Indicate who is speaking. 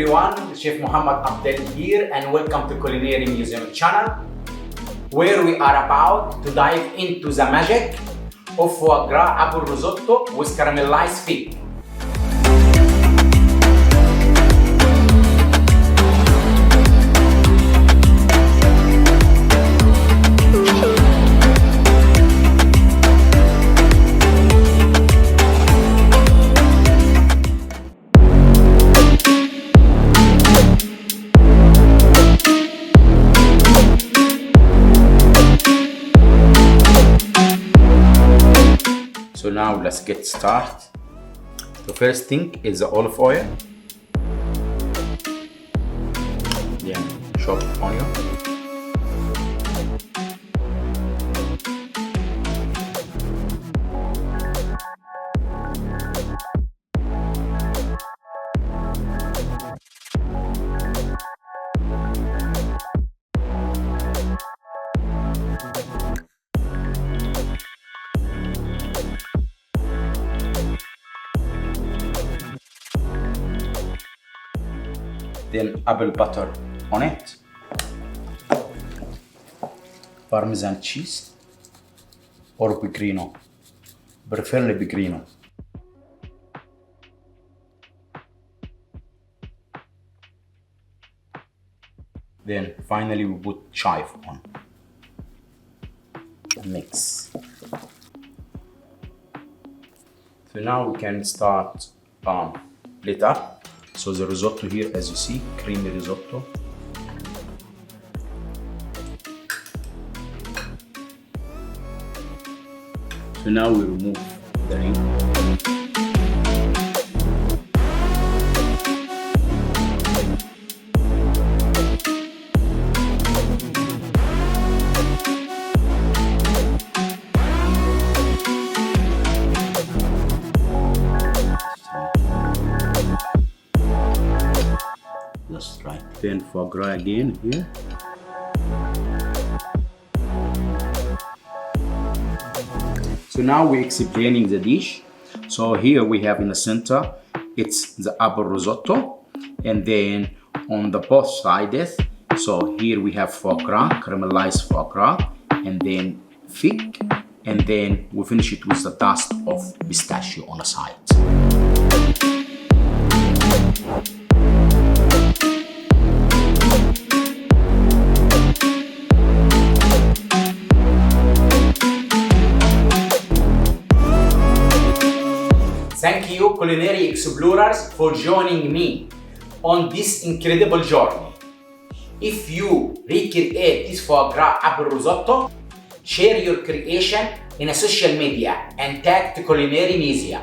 Speaker 1: everyone, Chef Mohamed Abdell here and welcome to Culinary Museum channel, where we are about to dive into the magic of foie gras apple risotto with caramelized fig. So now let's get started. The first thing is the olive oil, then chopped onion, then apple butter on it, Parmesan cheese or pecorino, preferably pecorino. Then finally we put chive on. Mix. So now we can start split up. So the risotto here, as you see, creamy risotto. So now we remove the ring. Just right. Then foie gras again here. So now we're explaining the dish. So here we have in the center, it's the apple risotto, and then on the both sides, so here we have foie gras, caramelized foie gras, and then fig, and then we finish it with the dust of pistachio on the side. Thank you, culinary explorers, for joining me on this incredible journey. If you recreate this foie gras apple risotto, share your creation in a social media and tag the Culinary Museum.